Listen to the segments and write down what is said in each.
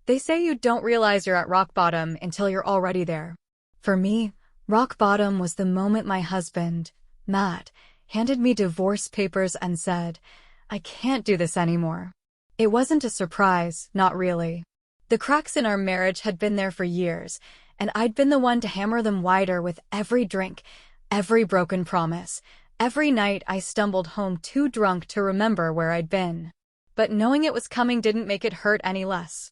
They say you don't realize you're at rock bottom until you're already there. For me, rock bottom was the moment my husband, Matt, handed me divorce papers and said, "I can't do this anymore." It wasn't a surprise, not really. The cracks in our marriage had been there for years, and I'd been the one to hammer them wider with every drink, every broken promise. Every night I stumbled home too drunk to remember where I'd been. But knowing it was coming didn't make it hurt any less.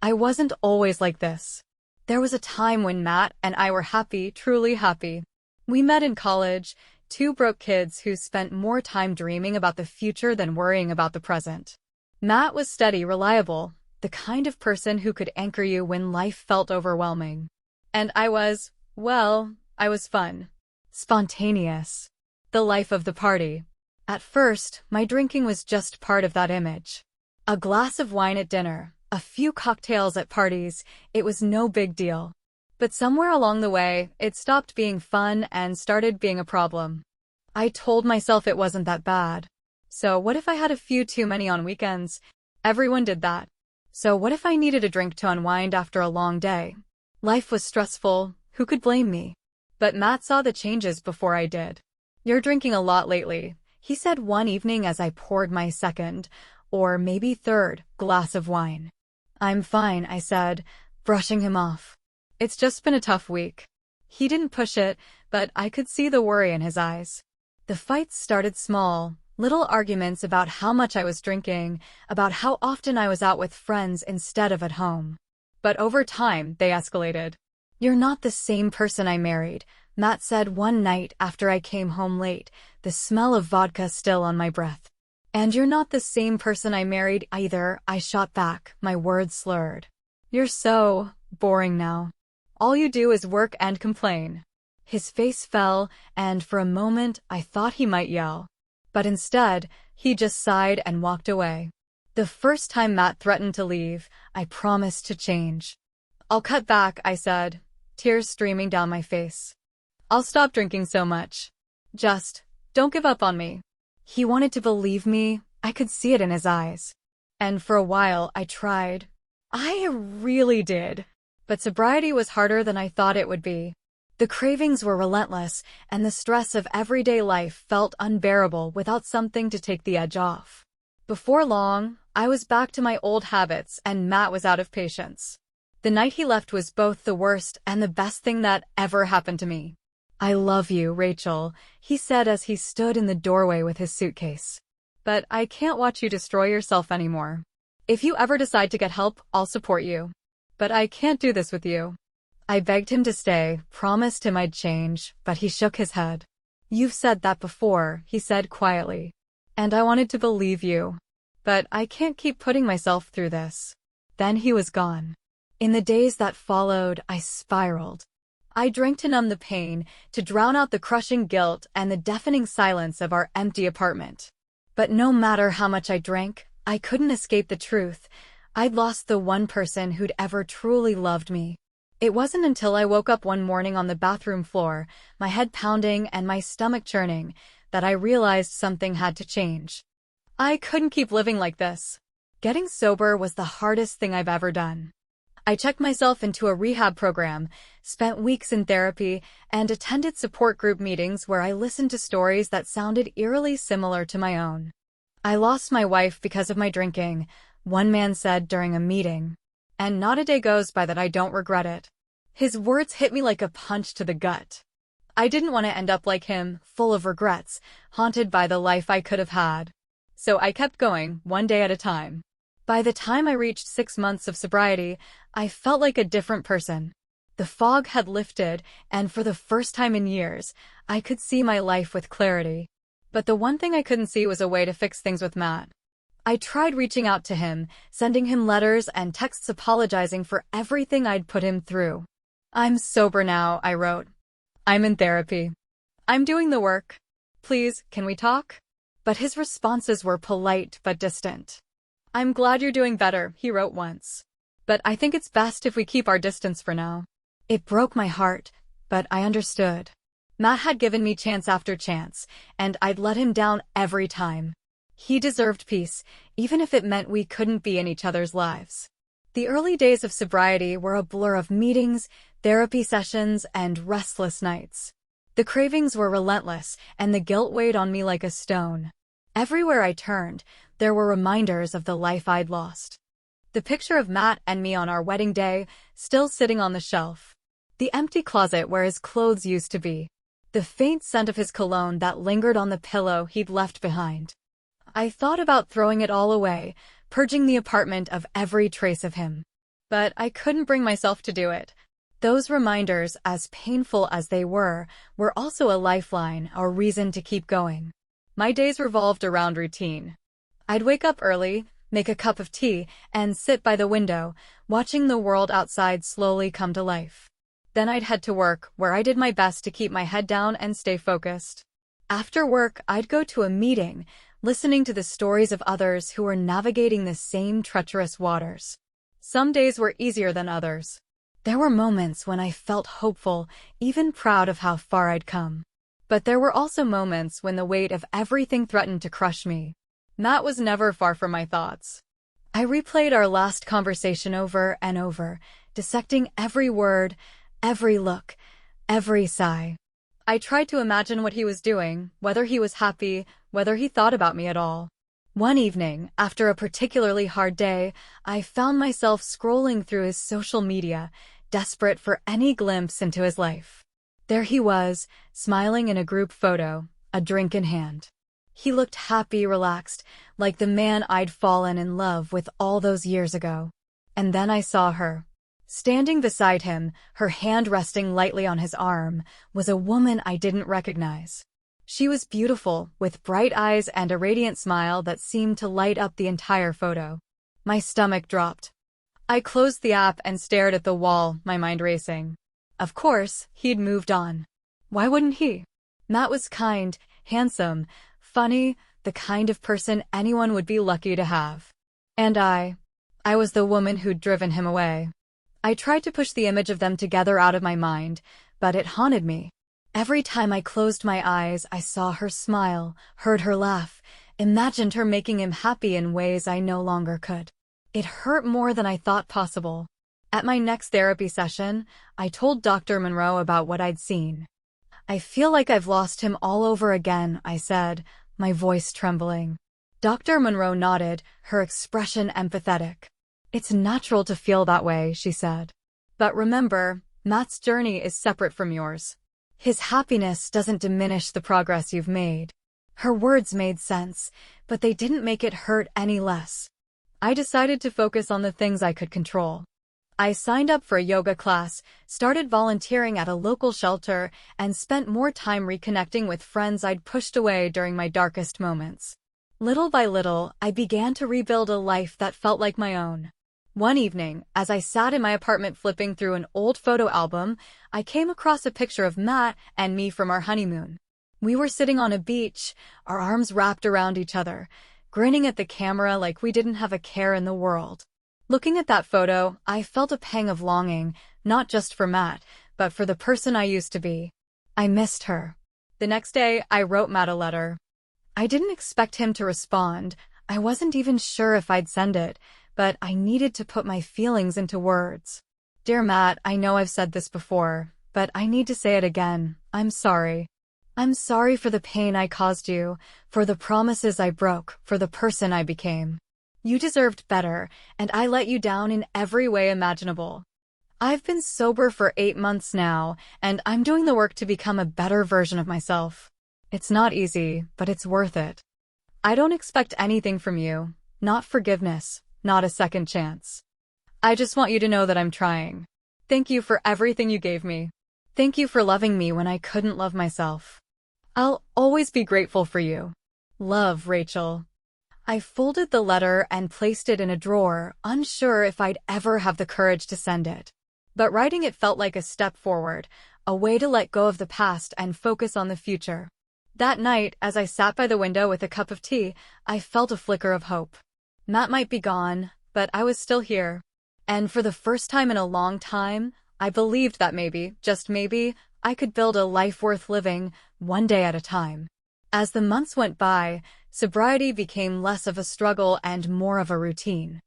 I wasn't always like this. There was a time when Matt and I were happy, truly happy. We met in college, two broke kids who spent more time dreaming about the future than worrying about the present. Matt was steady, reliable, the kind of person who could anchor you when life felt overwhelming. And I was fun. Spontaneous. The life of the party. At first, my drinking was just part of that image. A glass of wine at dinner, a few cocktails at parties, it was no big deal. But somewhere along the way, it stopped being fun and started being a problem. I told myself it wasn't that bad. So what if I had a few too many on weekends? Everyone did that. So what if I needed a drink to unwind after a long day? Life was stressful, who could blame me? But Matt saw the changes before I did. "You're drinking a lot lately," he said one evening as I poured my second, or maybe third, glass of wine. "I'm fine," I said, brushing him off. "It's just been a tough week." He didn't push it, but I could see the worry in his eyes. The fights started small. Little arguments about how much I was drinking, about how often I was out with friends instead of at home. But over time, they escalated. "You're not the same person I married," Matt said one night after I came home late, the smell of vodka still on my breath. "And you're not the same person I married either," I shot back, my words slurred. "You're so boring now. All you do is work and complain." His face fell, and for a moment I thought he might yell. But instead, he just sighed and walked away. The first time Matt threatened to leave, I promised to change. "I'll cut back," I said, tears streaming down my face. "I'll stop drinking so much. Just, don't give up on me." He wanted to believe me, I could see it in his eyes. And for a while, I tried. I really did. But sobriety was harder than I thought it would be. The cravings were relentless, and the stress of everyday life felt unbearable without something to take the edge off. Before long, I was back to my old habits, and Matt was out of patience. The night he left was both the worst and the best thing that ever happened to me. "I love you, Rachel," he said as he stood in the doorway with his suitcase. "But I can't watch you destroy yourself anymore. If you ever decide to get help, I'll support you. But I can't do this with you." I begged him to stay, promised him I'd change, but he shook his head. "You've said that before," he said quietly. "And I wanted to believe you. But I can't keep putting myself through this." Then he was gone. In the days that followed, I spiraled. I drank to numb the pain, to drown out the crushing guilt and the deafening silence of our empty apartment. But no matter how much I drank, I couldn't escape the truth. I'd lost the one person who'd ever truly loved me. It wasn't until I woke up one morning on the bathroom floor, my head pounding and my stomach churning, that I realized something had to change. I couldn't keep living like this. Getting sober was the hardest thing I've ever done. I checked myself into a rehab program, spent weeks in therapy, and attended support group meetings where I listened to stories that sounded eerily similar to my own. "I lost my wife because of my drinking," one man said during a meeting. "And not a day goes by that I don't regret it." His words hit me like a punch to the gut. I didn't want to end up like him, full of regrets, haunted by the life I could have had. So I kept going, one day at a time. By the time I reached 6 months of sobriety, I felt like a different person. The fog had lifted, and for the first time in years, I could see my life with clarity. But the one thing I couldn't see was a way to fix things with Matt. I tried reaching out to him, sending him letters and texts apologizing for everything I'd put him through. "I'm sober now," I wrote. "I'm in therapy. I'm doing the work. Please, can we talk?" But his responses were polite but distant. "I'm glad you're doing better," he wrote once. "But I think it's best if we keep our distance for now." It broke my heart, but I understood. Matt had given me chance after chance, and I'd let him down every time. He deserved peace, even if it meant we couldn't be in each other's lives. The early days of sobriety were a blur of meetings, therapy sessions, and restless nights. The cravings were relentless, and the guilt weighed on me like a stone. Everywhere I turned, there were reminders of the life I'd lost. The picture of Matt and me on our wedding day, still sitting on the shelf. The empty closet where his clothes used to be. The faint scent of his cologne that lingered on the pillow he'd left behind. I thought about throwing it all away, purging the apartment of every trace of him. But I couldn't bring myself to do it. Those reminders, as painful as they were also a lifeline, a reason to keep going. My days revolved around routine. I'd wake up early, make a cup of tea, and sit by the window, watching the world outside slowly come to life. Then I'd head to work, where I did my best to keep my head down and stay focused. After work, I'd go to a meeting, listening to the stories of others who were navigating the same treacherous waters. Some days were easier than others. There were moments when I felt hopeful, even proud of how far I'd come. But there were also moments when the weight of everything threatened to crush me. Matt was never far from my thoughts. I replayed our last conversation over and over, dissecting every word, every look, every sigh. I tried to imagine what he was doing, whether he was happy, whether he thought about me at all. One evening, after a particularly hard day, I found myself scrolling through his social media, desperate for any glimpse into his life. There he was, smiling in a group photo, a drink in hand. He looked happy, relaxed, like the man I'd fallen in love with all those years ago. And then I saw her. Standing beside him, her hand resting lightly on his arm, was a woman I didn't recognize. She was beautiful, with bright eyes and a radiant smile that seemed to light up the entire photo. My stomach dropped. I closed the app and stared at the wall, my mind racing. Of course, he'd moved on. Why wouldn't he? Matt was kind, handsome, funny, the kind of person anyone would be lucky to have. And I was the woman who'd driven him away. I tried to push the image of them together out of my mind, but it haunted me. Every time I closed my eyes, I saw her smile, heard her laugh, imagined her making him happy in ways I no longer could. It hurt more than I thought possible. At my next therapy session, I told Dr. Monroe about what I'd seen. I feel like I've lost him all over again, I said, my voice trembling. Dr. Monroe nodded, her expression empathetic. It's natural to feel that way, she said. But remember, Matt's journey is separate from yours. His happiness doesn't diminish the progress you've made. Her words made sense, but they didn't make it hurt any less. I decided to focus on the things I could control. I signed up for a yoga class, started volunteering at a local shelter, and spent more time reconnecting with friends I'd pushed away during my darkest moments. Little by little, I began to rebuild a life that felt like my own. One evening, as I sat in my apartment flipping through an old photo album, I came across a picture of Matt and me from our honeymoon. We were sitting on a beach, our arms wrapped around each other, grinning at the camera like we didn't have a care in the world. Looking at that photo, I felt a pang of longing, not just for Matt, but for the person I used to be. I missed her. The next day, I wrote Matt a letter. I didn't expect him to respond. I wasn't even sure if I'd send it, but I needed to put my feelings into words. Dear Matt, I know I've said this before, but I need to say it again. I'm sorry. I'm sorry for the pain I caused you, for the promises I broke, for the person I became. You deserved better, and I let you down in every way imaginable. I've been sober for 8 months now, and I'm doing the work to become a better version of myself. It's not easy, but it's worth it. I don't expect anything from you, not forgiveness, not a second chance. I just want you to know that I'm trying. Thank you for everything you gave me. Thank you for loving me when I couldn't love myself. I'll always be grateful for you. Love, Rachel. I folded the letter and placed it in a drawer, unsure if I'd ever have the courage to send it. But writing it felt like a step forward, a way to let go of the past and focus on the future. That night, as I sat by the window with a cup of tea, I felt a flicker of hope. Matt might be gone, but I was still here. And for the first time in a long time, I believed that maybe, just maybe, I could build a life worth living, one day at a time. As the months went by, sobriety became less of a struggle and more of a routine.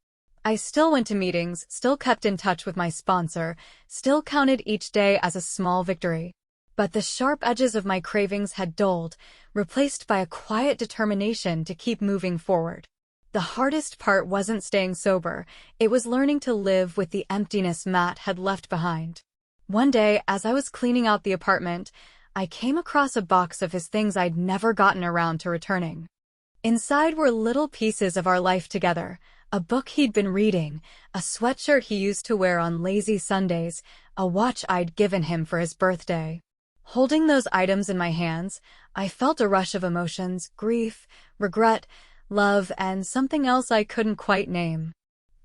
I still went to meetings, still kept in touch with my sponsor, still counted each day as a small victory. But the sharp edges of my cravings had dulled, replaced by a quiet determination to keep moving forward. The hardest part wasn't staying sober, it was learning to live with the emptiness Matt had left behind. One day, as I was cleaning out the apartment, I came across a box of his things I'd never gotten around to returning. Inside were little pieces of our life together, a book he'd been reading, a sweatshirt he used to wear on lazy Sundays, a watch I'd given him for his birthday. Holding those items in my hands, I felt a rush of emotions, grief, regret, love, and something else I couldn't quite name.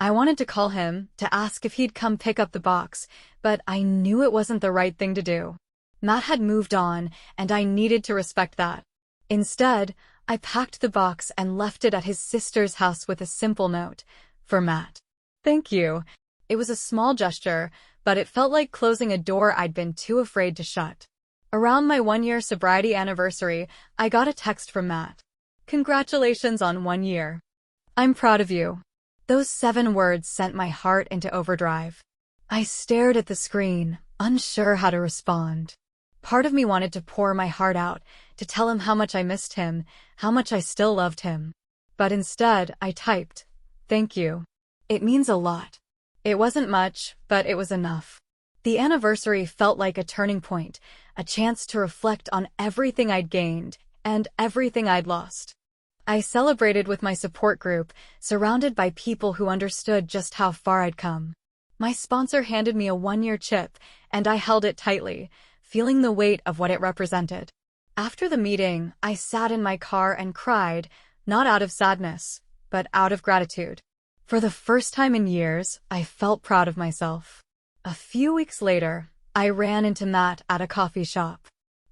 I wanted to call him, to ask if he'd come pick up the box, but I knew it wasn't the right thing to do. Matt had moved on, and I needed to respect that. Instead, I packed the box and left it at his sister's house with a simple note, "For Matt. Thank you." It was a small gesture, but it felt like closing a door I'd been too afraid to shut. Around my 1-year sobriety anniversary, I got a text from Matt. "Congratulations on 1 year. I'm proud of you." Those 7 words sent my heart into overdrive. I stared at the screen, unsure how to respond. Part of me wanted to pour my heart out, to tell him how much I missed him, how much I still loved him. But instead, I typed, "Thank you. It means a lot." It wasn't much, but it was enough. The anniversary felt like a turning point, a chance to reflect on everything I'd gained and everything I'd lost. I celebrated with my support group, surrounded by people who understood just how far I'd come. My sponsor handed me a 1-year chip, and I held it tightly, feeling the weight of what it represented. After the meeting, I sat in my car and cried, not out of sadness, but out of gratitude. For the first time in years, I felt proud of myself. A few weeks later, I ran into Matt at a coffee shop.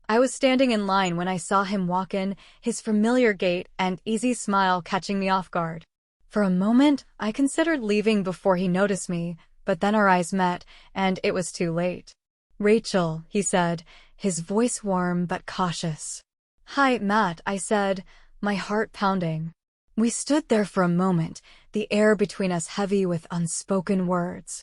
I was standing in line when I saw him walk in, his familiar gait and easy smile catching me off guard. For a moment, I considered leaving before he noticed me, but then our eyes met, and it was too late. "Rachel," he said, his voice warm but cautious. "Hi, Matt," I said, my heart pounding. We stood there for a moment, the air between us heavy with unspoken words.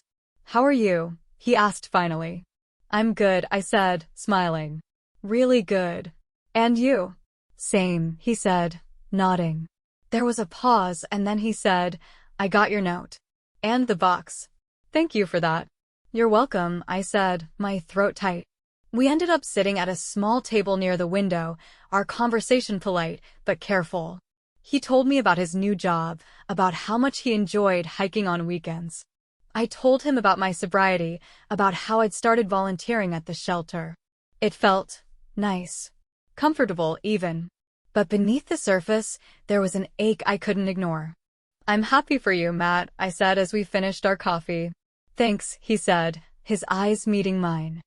"How are you?" he asked finally. "I'm good," I said, smiling. "Really good. And you?" "Same," he said, nodding. There was a pause, and then he said, "I got your note. And the box. Thank you for that." "You're welcome," I said, my throat tight. We ended up sitting at a small table near the window, our conversation polite but careful. He told me about his new job, about how much he enjoyed hiking on weekends. I told him about my sobriety, about how I'd started volunteering at the shelter. It felt nice, comfortable even. But beneath the surface, there was an ache I couldn't ignore. "I'm happy for you, Matt," I said as we finished our coffee. "Thanks," he said, his eyes meeting mine.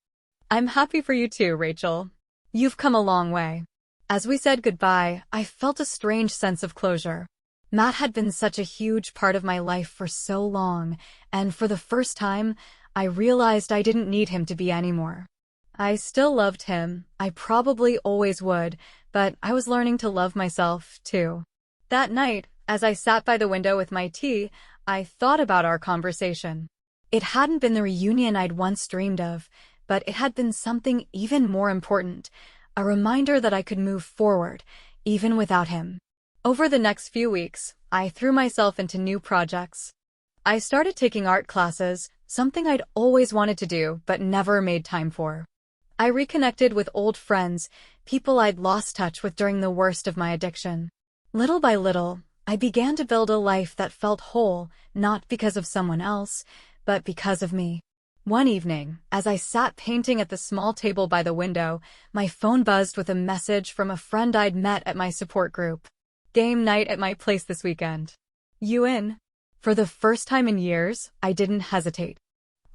"I'm happy for you too, Rachel. You've come a long way." As we said goodbye, I felt a strange sense of closure. Matt had been such a huge part of my life for so long, and for the first time, I realized I didn't need him to be anymore. I still loved him, I probably always would, but I was learning to love myself, too. That night, as I sat by the window with my tea, I thought about our conversation. It hadn't been the reunion I'd once dreamed of, but it had been something even more important, a reminder that I could move forward, even without him. Over the next few weeks, I threw myself into new projects. I started taking art classes, something I'd always wanted to do but never made time for. I reconnected with old friends, people I'd lost touch with during the worst of my addiction. Little by little, I began to build a life that felt whole, not because of someone else, but because of me. One evening, as I sat painting at the small table by the window, my phone buzzed with a message from a friend I'd met at my support group. "Game night at my place this weekend. You in?" For the first time in years, I didn't hesitate.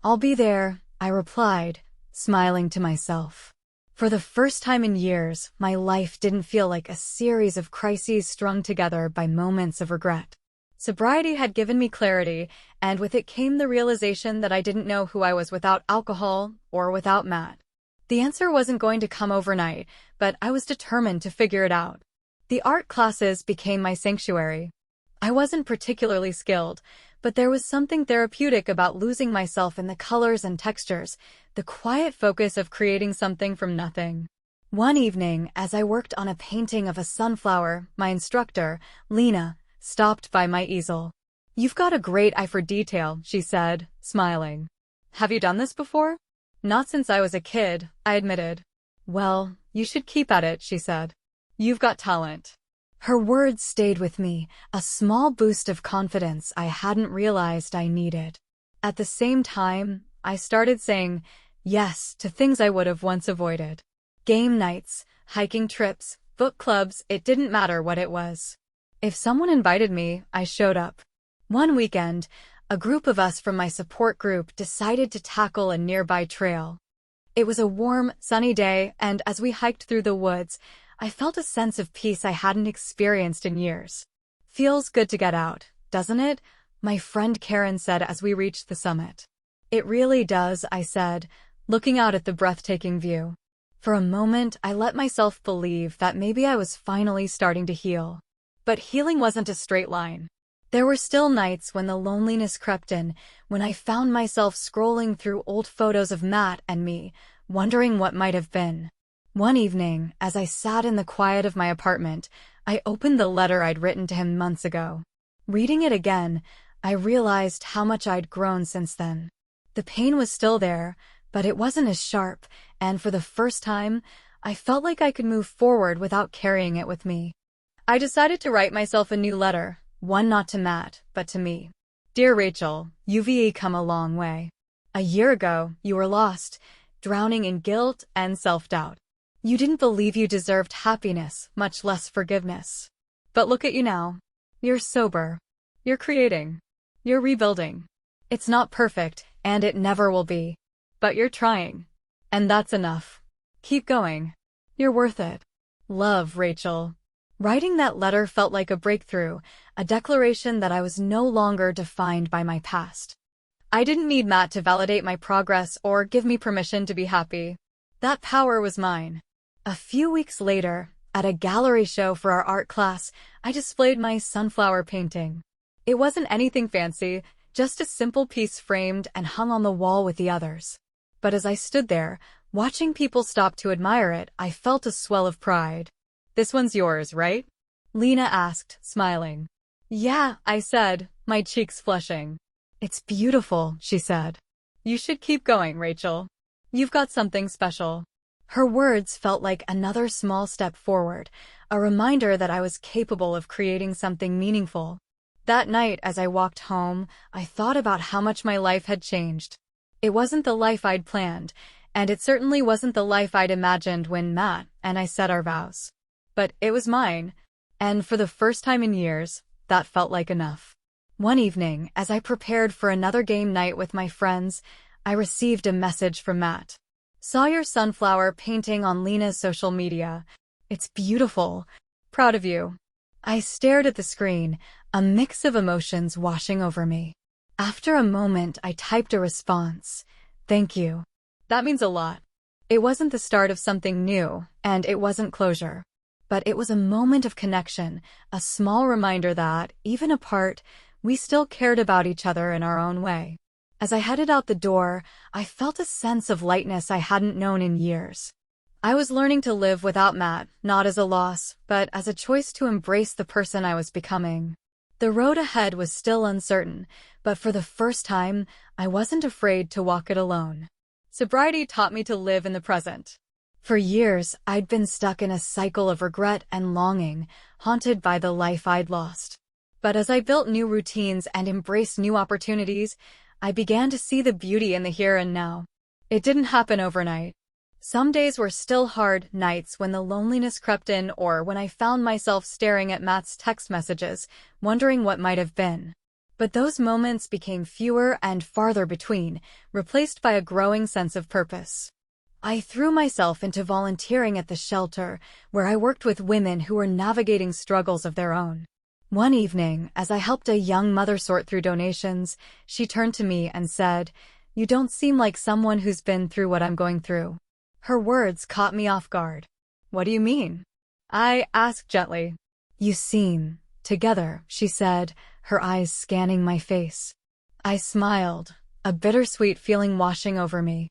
"I'll be there," I replied, smiling to myself. For the first time in years, my life didn't feel like a series of crises strung together by moments of regret. Sobriety had given me clarity, and with it came the realization that I didn't know who I was without alcohol or without Matt. The answer wasn't going to come overnight, but I was determined to figure it out. The art classes became my sanctuary. I wasn't particularly skilled, but there was something therapeutic about losing myself in the colors and textures, the quiet focus of creating something from nothing. One evening, as I worked on a painting of a sunflower, my instructor, Lena, stopped by my easel. "You've got a great eye for detail," she said, smiling. "Have you done this before?" "Not since I was a kid," I admitted. "Well, you should keep at it," she said. "You've got talent." Her words stayed with me, a small boost of confidence I hadn't realized I needed. At the same time, I started saying yes to things I would have once avoided. Game nights, hiking trips, book clubs, it didn't matter what it was. If someone invited me, I showed up. One weekend, a group of us from my support group decided to tackle a nearby trail. It was a warm, sunny day, and as we hiked through the woods, I felt a sense of peace I hadn't experienced in years. "Feels good to get out, doesn't it?" my friend Karen said as we reached the summit. "It really does," I said, looking out at the breathtaking view. For a moment, I let myself believe that maybe I was finally starting to heal. But healing wasn't a straight line. There were still nights when the loneliness crept in, when I found myself scrolling through old photos of Matt and me, wondering what might have been. One evening, as I sat in the quiet of my apartment, I opened the letter I'd written to him months ago. Reading it again, I realized how much I'd grown since then. The pain was still there, but it wasn't as sharp, and for the first time, I felt like I could move forward without carrying it with me. I decided to write myself a new letter, one not to Matt, but to me. "Dear Rachel, you've come a long way. A year ago, you were lost, drowning in guilt and self-doubt. You didn't believe you deserved happiness, much less forgiveness. But look at you now. You're sober. You're creating. You're rebuilding. It's not perfect, and it never will be. But you're trying. And that's enough. Keep going. You're worth it. Love, Rachel." Writing that letter felt like a breakthrough, a declaration that I was no longer defined by my past. I didn't need Matt to validate my progress or give me permission to be happy. That power was mine. A few weeks later, at a gallery show for our art class, I displayed my sunflower painting. It wasn't anything fancy, just a simple piece framed and hung on the wall with the others. But as I stood there, watching people stop to admire it, I felt a swell of pride. "This one's yours, right?" Lena asked, smiling. "Yeah," I said, my cheeks flushing. "It's beautiful," she said. "You should keep going, Rachel. You've got something special." Her words felt like another small step forward, a reminder that I was capable of creating something meaningful. That night, as I walked home, I thought about how much my life had changed. It wasn't the life I'd planned, and it certainly wasn't the life I'd imagined when Matt and I said our vows. But it was mine, and for the first time in years, that felt like enough. One evening, as I prepared for another game night with my friends, I received a message from Matt. "Saw your sunflower painting on Lena's social media. It's beautiful. Proud of you." I stared at the screen, a mix of emotions washing over me. After a moment, I typed a response. "Thank you. That means a lot." It wasn't the start of something new, and it wasn't closure. But it was a moment of connection, a small reminder that, even apart, we still cared about each other in our own way. As I headed out the door, I felt a sense of lightness I hadn't known in years. I was learning to live without Matt, not as a loss, but as a choice to embrace the person I was becoming. The road ahead was still uncertain, but for the first time, I wasn't afraid to walk it alone. Sobriety taught me to live in the present. For years, I'd been stuck in a cycle of regret and longing, haunted by the life I'd lost. But as I built new routines and embraced new opportunities, I began to see the beauty in the here and now. It didn't happen overnight. Some days were still hard nights when the loneliness crept in or when I found myself staring at Matt's text messages, wondering what might have been. But those moments became fewer and farther between, replaced by a growing sense of purpose. I threw myself into volunteering at the shelter, where I worked with women who were navigating struggles of their own. One evening, as I helped a young mother sort through donations, she turned to me and said, "You don't seem like someone who's been through what I'm going through." Her words caught me off guard. "What do you mean?" I asked gently. "You seem together," she said, her eyes scanning my face. I smiled, a bittersweet feeling washing over me.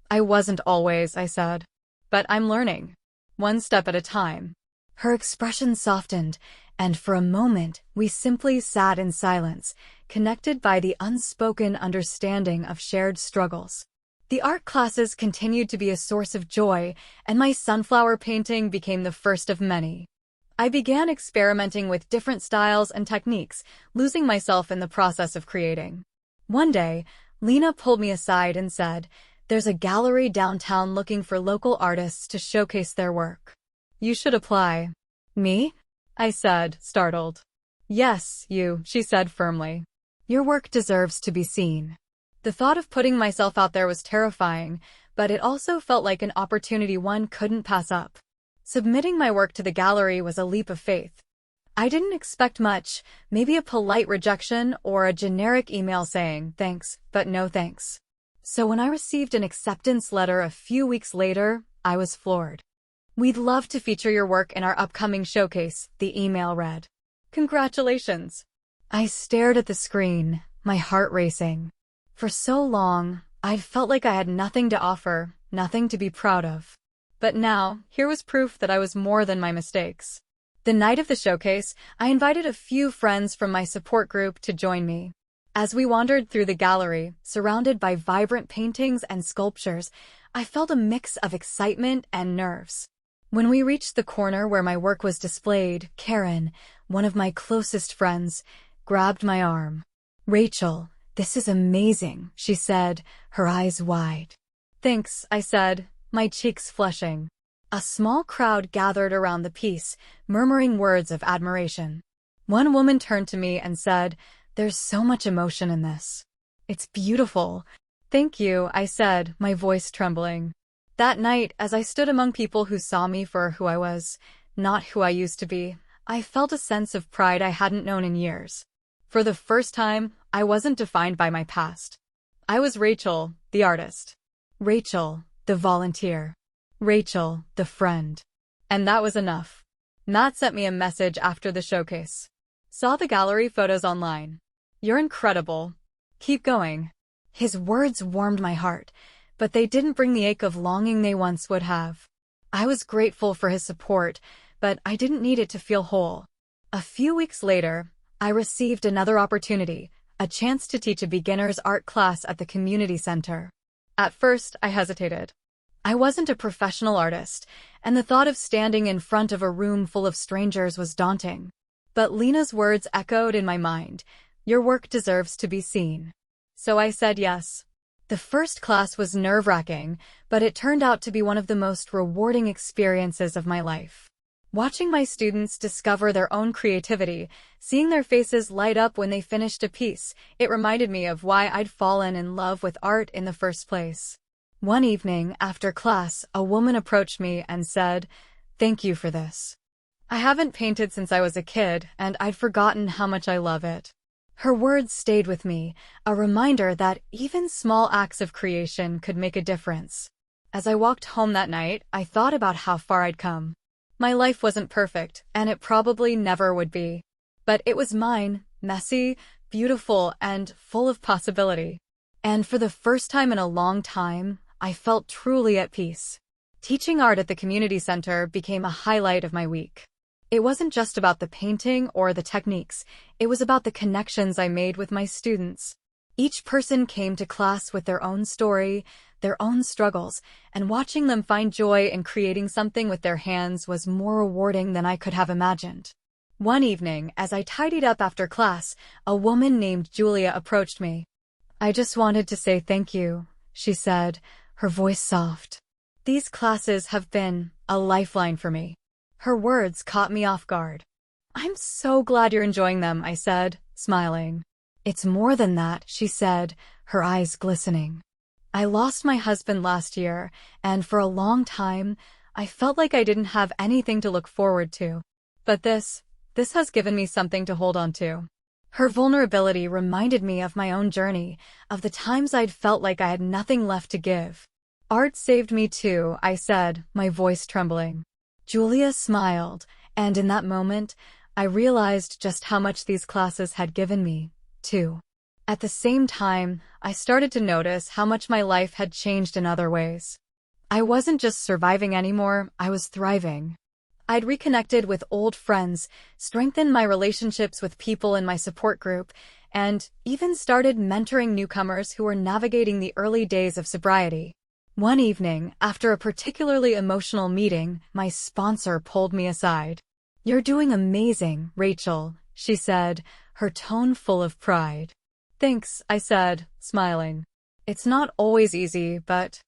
I wasn't always, I said. But I'm learning. One step at a time. Her expression softened, and for a moment we simply sat in silence, connected by the unspoken understanding of shared struggles. The art classes continued to be a source of joy, and my sunflower painting became the first of many. I began experimenting with different styles and techniques, losing myself in the process of creating. One day, Lena pulled me aside and said, "There's a gallery downtown looking for local artists to showcase their work. You should apply." "Me?" I said, startled. "Yes, you," she said firmly. "Your work deserves to be seen." The thought of putting myself out there was terrifying, but it also felt like an opportunity one couldn't pass up. Submitting my work to the gallery was a leap of faith. I didn't expect much, maybe a polite rejection or a generic email saying, "Thanks, but no thanks." So when I received an acceptance letter a few weeks later, I was floored. "We'd love to feature your work in our upcoming showcase," the email read. "Congratulations." I stared at the screen, my heart racing. For so long, I'd felt like I had nothing to offer, nothing to be proud of. But now, here was proof that I was more than my mistakes. The night of the showcase, I invited a few friends from my support group to join me. As we wandered through the gallery, surrounded by vibrant paintings and sculptures, I felt a mix of excitement and nerves. When we reached the corner where my work was displayed, Karen, one of my closest friends, grabbed my arm. "Rachel, this is amazing," she said, her eyes wide. "Thanks," I said, my cheeks flushing. A small crowd gathered around the piece, murmuring words of admiration. One woman turned to me and said, "There's so much emotion in this. It's beautiful." "Thank you," I said, my voice trembling. That night, as I stood among people who saw me for who I was, not who I used to be, I felt a sense of pride I hadn't known in years. For the first time, I wasn't defined by my past. I was Rachel, the artist. Rachel, the volunteer. Rachel, the friend. And that was enough. Matt sent me a message after the showcase. "Saw the gallery photos online. You're incredible. Keep going." His words warmed my heart, but they didn't bring the ache of longing they once would have. I was grateful for his support, but I didn't need it to feel whole. A few weeks later, I received another opportunity, a chance to teach a beginner's art class at the community center. At first, I hesitated. I wasn't a professional artist, and the thought of standing in front of a room full of strangers was daunting. But Lena's words echoed in my mind, "Your work deserves to be seen." So I said yes. The first class was nerve-wracking, but it turned out to be one of the most rewarding experiences of my life. Watching my students discover their own creativity, seeing their faces light up when they finished a piece, it reminded me of why I'd fallen in love with art in the first place. One evening, after class, a woman approached me and said, "Thank you for this. I haven't painted since I was a kid, and I'd forgotten how much I love it." Her words stayed with me, a reminder that even small acts of creation could make a difference. As I walked home that night, I thought about how far I'd come. My life wasn't perfect, and it probably never would be. But it was mine, messy, beautiful, and full of possibility. And for the first time in a long time, I felt truly at peace. Teaching art at the community center became a highlight of my week. It wasn't just about the painting or the techniques, it was about the connections I made with my students. Each person came to class with their own story, their own struggles, and watching them find joy in creating something with their hands was more rewarding than I could have imagined. One evening, as I tidied up after class, a woman named Julia approached me. "I just wanted to say thank you," she said, her voice soft. "These classes have been a lifeline for me." Her words caught me off guard. "I'm so glad you're enjoying them," I said, smiling. "It's more than that," she said, her eyes glistening. "I lost my husband last year, and for a long time, I felt like I didn't have anything to look forward to. But this has given me something to hold on to." Her vulnerability reminded me of my own journey, of the times I'd felt like I had nothing left to give. "Art saved me too," I said, my voice trembling. Julia smiled, and in that moment, I realized just how much these classes had given me, too. At the same time, I started to notice how much my life had changed in other ways. I wasn't just surviving anymore, I was thriving. I'd reconnected with old friends, strengthened my relationships with people in my support group, and even started mentoring newcomers who were navigating the early days of sobriety. One evening, after a particularly emotional meeting, my sponsor pulled me aside. "You're doing amazing, Rachel," she said, her tone full of pride. "Thanks," I said, smiling. "It's not always easy, but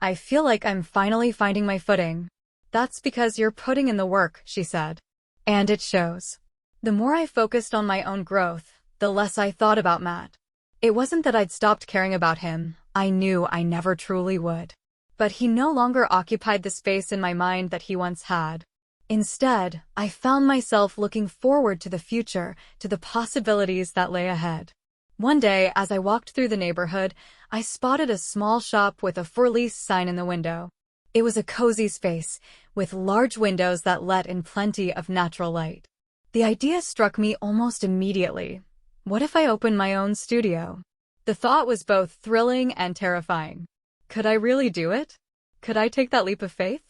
I feel like I'm finally finding my footing." "That's because you're putting in the work," she said. And it shows. The more I focused on my own growth, the less I thought about Matt. It wasn't that I'd stopped caring about him. I knew I never truly would. But he no longer occupied the space in my mind that he once had. Instead, I found myself looking forward to the future, to the possibilities that lay ahead. One day, as I walked through the neighborhood, I spotted a small shop with a for lease sign in the window. It was a cozy space, with large windows that let in plenty of natural light. The idea struck me almost immediately. What if I opened my own studio? The thought was both thrilling and terrifying. Could I really do it? Could I take that leap of faith?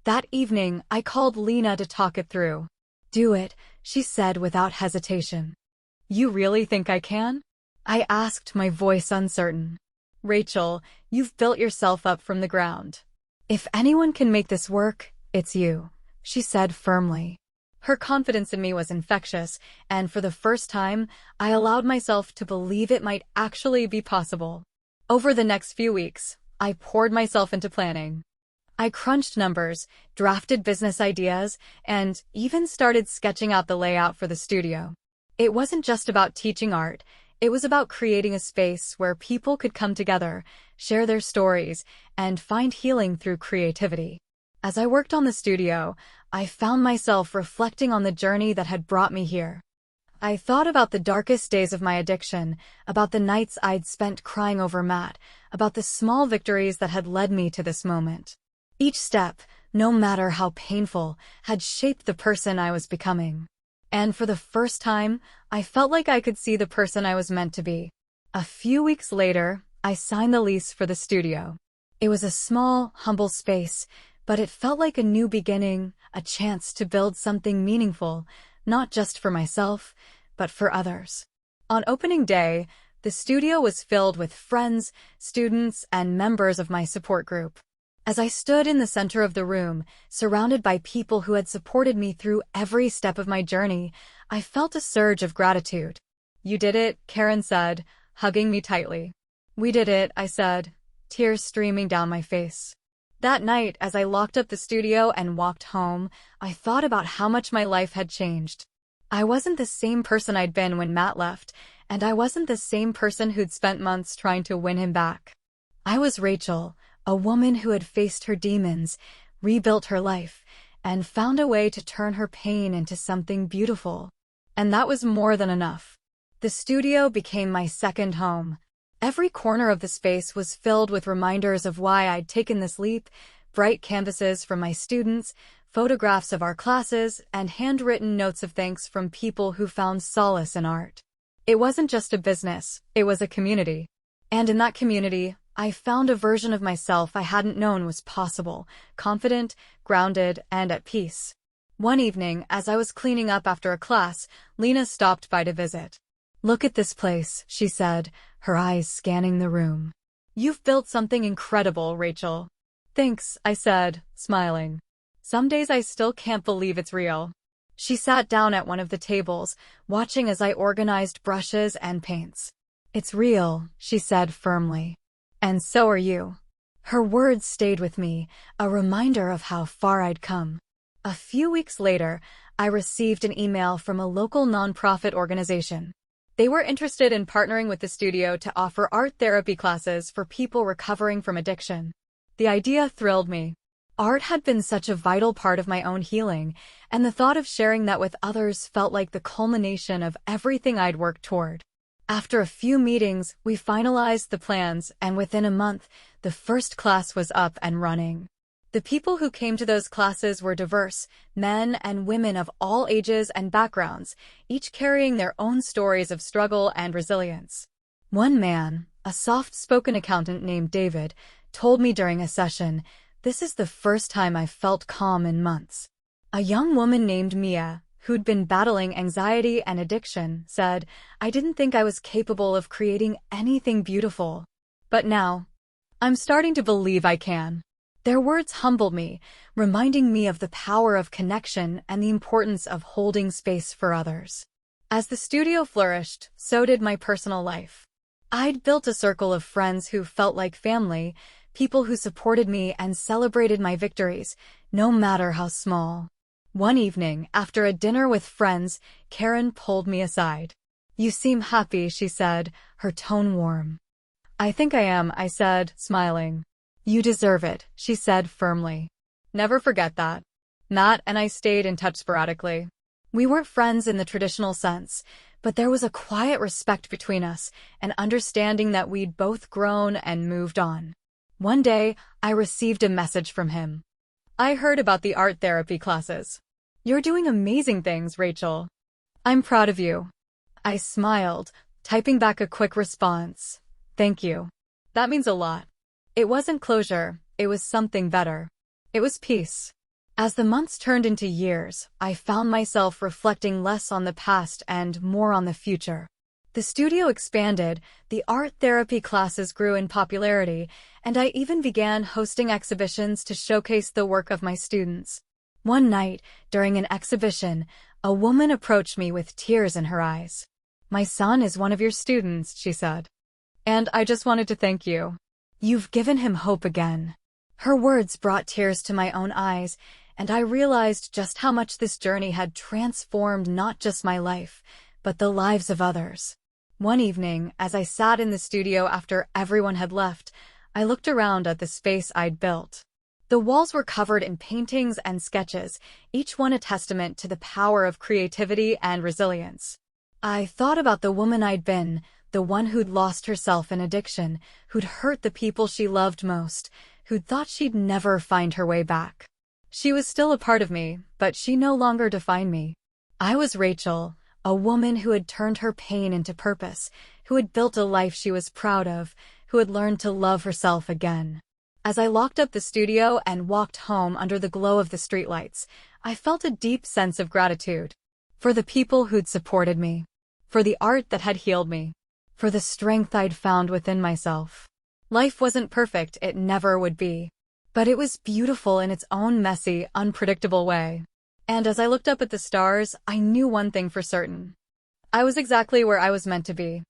That evening, I called Lena to talk it through. "Do it," she said without hesitation. "You really think I can?" I asked, my voice uncertain. "Rachel, you've built yourself up from the ground. If anyone can make this work, it's you," she said firmly. Her confidence in me was infectious, and for the first time, I allowed myself to believe it might actually be possible. Over the next few weeks, I poured myself into planning. I crunched numbers, drafted business ideas, and even started sketching out the layout for the studio. It wasn't just about teaching art. It was about creating a space where people could come together, share their stories, and find healing through creativity. As I worked on the studio, I found myself reflecting on the journey that had brought me here. I thought about the darkest days of my addiction, about the nights I'd spent crying over Matt, about the small victories that had led me to this moment. Each step, no matter how painful, had shaped the person I was becoming. And for the first time, I felt like I could see the person I was meant to be. A few weeks later, I signed the lease for the studio. It was a small, humble space, but it felt like a new beginning, a chance to build something meaningful, not just for myself, but for others. On opening day, the studio was filled with friends, students, and members of my support group. As I stood in the center of the room, surrounded by people who had supported me through every step of my journey, I felt a surge of gratitude. "You did it," Karen said, hugging me tightly. "We did it," I said, tears streaming down my face. That night, as I locked up the studio and walked home, I thought about how much my life had changed. I wasn't the same person I'd been when Matt left, and I wasn't the same person who'd spent months trying to win him back. I was Rachel, a woman who had faced her demons, rebuilt her life, and found a way to turn her pain into something beautiful. And that was more than enough. The studio became my second home. Every corner of the space was filled with reminders of why I'd taken this leap, bright canvases from my students, photographs of our classes, and handwritten notes of thanks from people who found solace in art. It wasn't just a business, it was a community. And in that community, I found a version of myself I hadn't known was possible, confident, grounded, and at peace. One evening, as I was cleaning up after a class, Lena stopped by to visit. "Look at this place," she said, her eyes scanning the room. "You've built something incredible, Rachel." "Thanks," I said, smiling. "Some days I still can't believe it's real." She sat down at one of the tables, watching as I organized brushes and paints. "It's real," she said firmly. "And so are you." Her words stayed with me, a reminder of how far I'd come. A few weeks later, I received an email from a local nonprofit organization. They were interested in partnering with the studio to offer art therapy classes for people recovering from addiction. The idea thrilled me. Art had been such a vital part of my own healing, and the thought of sharing that with others felt like the culmination of everything I'd worked toward. After a few meetings, we finalized the plans, and within a month, the first class was up and running. The people who came to those classes were diverse, men and women of all ages and backgrounds, each carrying their own stories of struggle and resilience. One man, a soft-spoken accountant named David, told me during a session, "This is the first time I've felt calm in months." A young woman named Mia, who'd been battling anxiety and addiction, said, "I didn't think I was capable of creating anything beautiful. But now, I'm starting to believe I can." Their words humbled me, reminding me of the power of connection and the importance of holding space for others. As the studio flourished, so did my personal life. I'd built a circle of friends who felt like family, people who supported me and celebrated my victories, no matter how small. One evening, after a dinner with friends, Karen pulled me aside. "You seem happy," she said, her tone warm. "I think I am," I said, smiling. "You deserve it," she said firmly. Never forget that. Matt and I stayed in touch sporadically. We weren't friends in the traditional sense, but there was a quiet respect between us, an understanding that we'd both grown and moved on. One day, I received a message from him. "I heard about the art therapy classes. You're doing amazing things, Rachel. I'm proud of you." I smiled, typing back a quick response. "Thank you. That means a lot." It wasn't closure, it was something better. It was peace. As the months turned into years, I found myself reflecting less on the past and more on the future. The studio expanded, the art therapy classes grew in popularity, and I even began hosting exhibitions to showcase the work of my students. One night, during an exhibition, a woman approached me with tears in her eyes. "My son is one of your students," she said. "And I just wanted to thank you. You've given him hope again." Her words brought tears to my own eyes, and I realized just how much this journey had transformed not just my life, but the lives of others. One evening, as I sat in the studio after everyone had left, I looked around at the space I'd built. The walls were covered in paintings and sketches, each one a testament to the power of creativity and resilience. I thought about the woman I'd been, the one who'd lost herself in addiction, who'd hurt the people she loved most, who'd thought she'd never find her way back. She was still a part of me, but she no longer defined me. I was Rachel, a woman who had turned her pain into purpose, who had built a life she was proud of, who had learned to love herself again. As I locked up the studio and walked home under the glow of the streetlights, I felt a deep sense of gratitude. For the people who'd supported me. For the art that had healed me. For the strength I'd found within myself. Life wasn't perfect, it never would be. But it was beautiful in its own messy, unpredictable way. And as I looked up at the stars, I knew one thing for certain. I was exactly where I was meant to be.